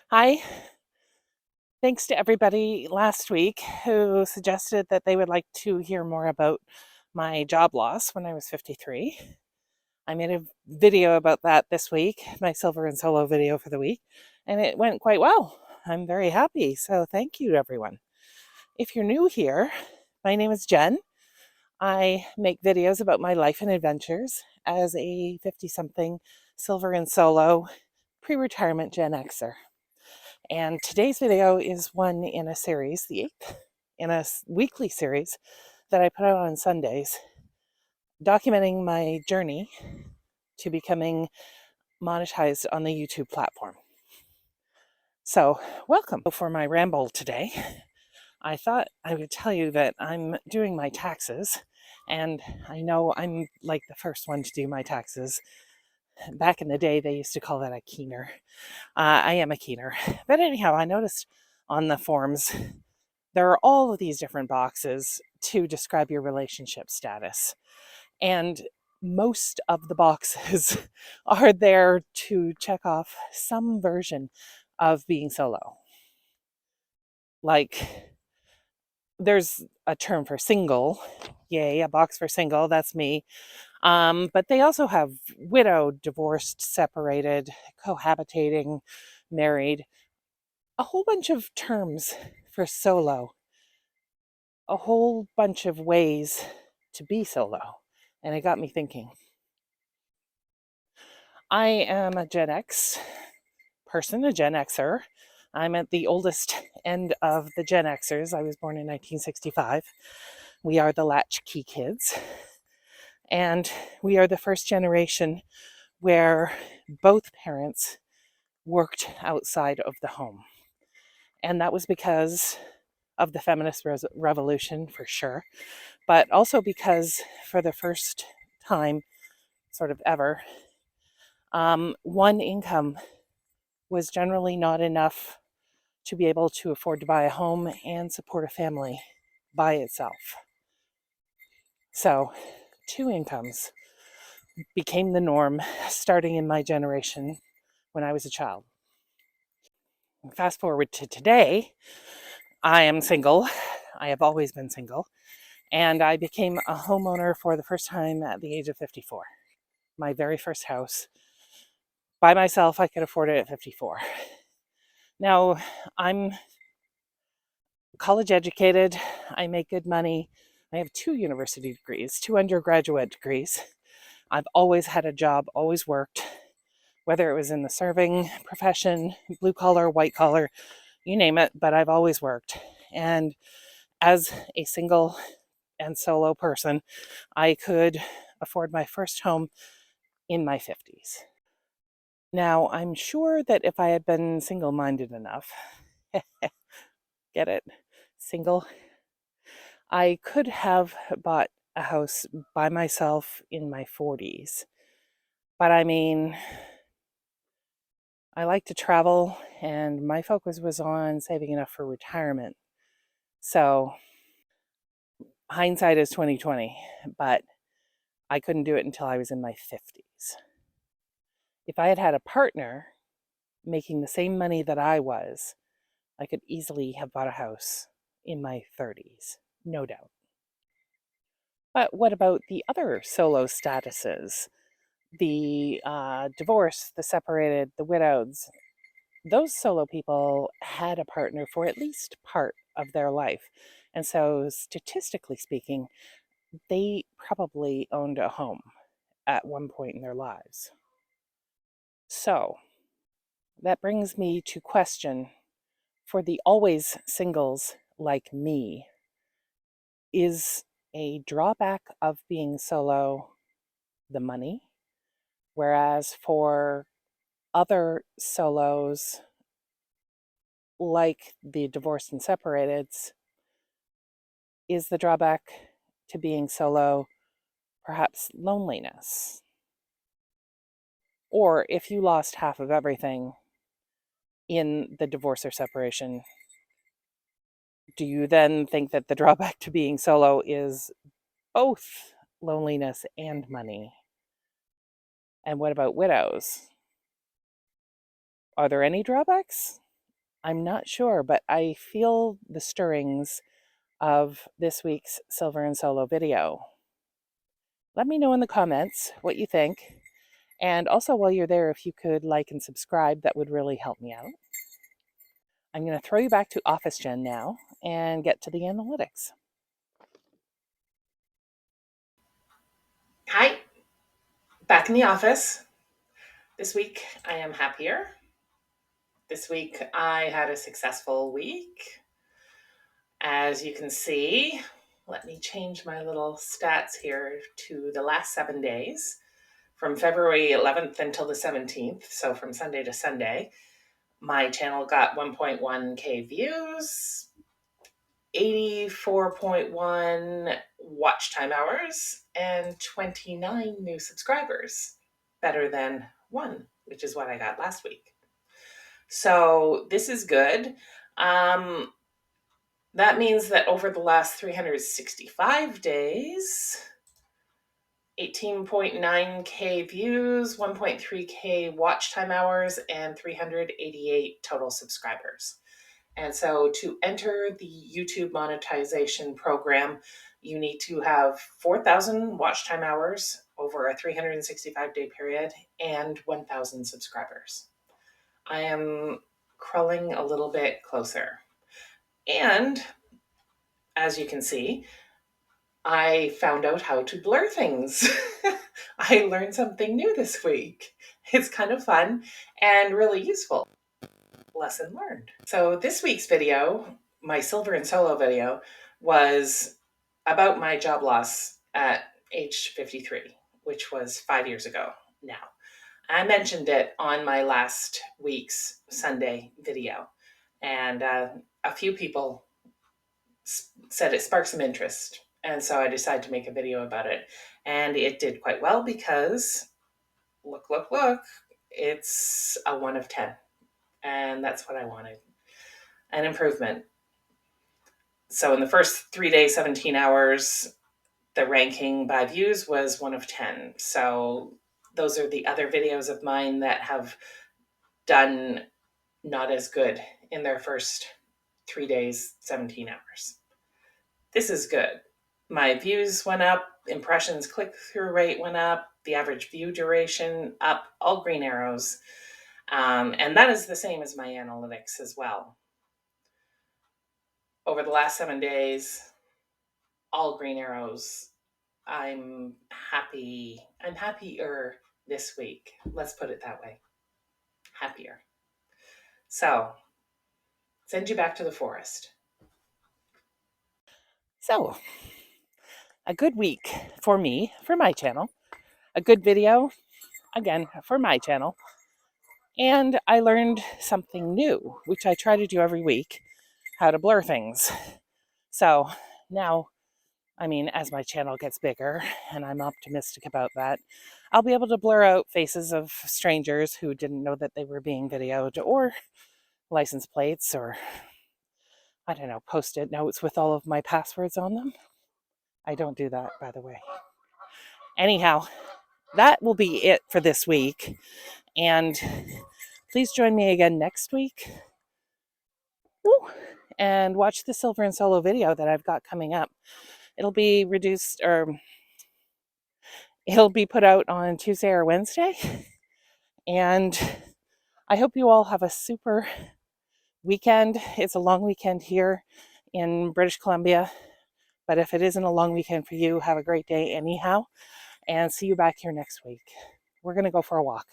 Hi. Thanks to everybody last week who suggested that they would like to hear more about my job loss when I was 53. I made a video about that this week, my silver and solo video for the week, and it went quite well. I'm very happy. So thank you, everyone. If you're new here, my name is Jen. I make videos about my life and adventures as a 50 something silver and solo pre retirement Gen Xer. And today's video is one in a series, the eighth in a weekly series that I put out on Sundays, documenting my journey to becoming monetized on the YouTube platform. So, welcome. For my ramble today, I thought I would tell you that I'm doing my taxes, and I know I'm like the first one to do my taxes. Back in the day, they used to call that a keener. I am a keener. But anyhow, I noticed on the forms there are all of these different boxes to describe your relationship status. And most of the boxes are there to check off some version of being solo. Like, there's a term for single. Yay, a box for single. That's me. But they also have widowed, divorced, separated, cohabitating, married, a whole bunch of terms for solo, a whole bunch of ways to be solo. And it got me thinking. I am a Gen X person, a Gen Xer. I'm at the oldest end of the Gen Xers. I was born in 1965. We are the latchkey kids. And we are the first generation where both parents worked outside of the home. And that was because of the feminist revolution, for sure, but also because for the first time, sort of ever, one income was generally not enough to be able to afford to buy a home and support a family by itself. So, two incomes became the norm starting in my generation when I was a child. Fast forward to today, I am single. I have always been single. And I became a homeowner for the first time at the age of 54. My very first house. By myself, I could afford it at 54. Now, I'm college educated. I make good money. I have 2 university degrees, 2 undergraduate degrees. I've always had a job, always worked, whether it was in the serving profession, blue collar, white collar, you name it, but I've always worked. And as a single and solo person, I could afford my first home in my 50s. Now, I'm sure that if I had been single minded enough, get it? Single, I could have bought a house by myself in my 40s. But I mean, I like to travel, and my focus was on saving enough for retirement. So, hindsight is 2020, but I couldn't do it until I was in my 50s. If I had had a partner making the same money that I was, I could easily have bought a house in my 30s, no doubt. But what about the other solo statuses? The divorced, the separated, the widows. Those solo people had a partner for at least part of their life. And so, statistically speaking, they probably owned a home at one point in their lives. So, that brings me to question for the always singles like me, is a drawback of being solo the money? Whereas for other solos, like the divorced and separateds, is the drawback to being solo perhaps loneliness? Or if you lost half of everything in the divorce or separation, do you then think that the drawback to being solo is both loneliness and money? And what about widows? Are there any drawbacks? I'm not sure, but I feel the stirrings of this week's Silver and Solo video. Let me know in the comments what you think. And also, while you're there, if you could like and subscribe, that would really help me out. I'm going to throw you back to Office Gen now and get to the analytics. Hi, back in the office. This week I am happier. This week I had a successful week. As you can see, let me change my little stats here to the last 7 days from February 11th until the 17th. So from Sunday to Sunday, my channel got 1.1K views, 84.1 watch time hours, and 29 new subscribers. Better than 1, which is what I got last week. So this is good. That means that over the last 365 days, 18.9K views, 1.3K watch time hours, and 388 total subscribers. And so to enter the YouTube monetization program, you need to have 4,000 watch time hours over a 365-day period and 1,000 subscribers. I am crawling a little bit closer. And as you can see, I found out how to blur things. I learned something new this week. It's kind of fun and really useful. Lesson learned. So this week's video, my Silver and Solo video, was about my job loss at age 53, which was 5 years ago now. I mentioned it on my last week's Sunday video, and a few people said it sparked some interest. And so I decided to make a video about it. And it did quite well because, look, it's a 1 of 10. And that's what I wanted, an improvement. So in the first 3 days, 17 hours, the ranking by views was 1 of 10. So those are the other videos of mine that have done not as good in their first 3 days, 17 hours. This is good. My views went up, impressions, click-through rate went up, the average view duration up, all green arrows. And that is the same as my analytics as well. Over the last 7 days, all green arrows. I'm happy. I'm happier this week. Let's put it that way. Happier. So, send you back to the forest. So, a good week for me, for my channel. A good video, again, for my channel. And I learned something new, which I try to do every week, how to blur things. So now, I mean, as my channel gets bigger, and I'm optimistic about that, I'll be able to blur out faces of strangers who didn't know that they were being videoed, or license plates, or, I don't know, post-it notes with all of my passwords on them. I don't do that, by the way. Anyhow, that will be it for this week. And please join me again next week. Woo! And watch the Silver and Solo video that I've got coming up. It'll be reduced, or it'll be put out on Tuesday or Wednesday. And I hope you all have a super weekend. It's a long weekend here in British Columbia. But if it isn't a long weekend for you, have a great day anyhow. And see you back here next week. We're going to go for a walk.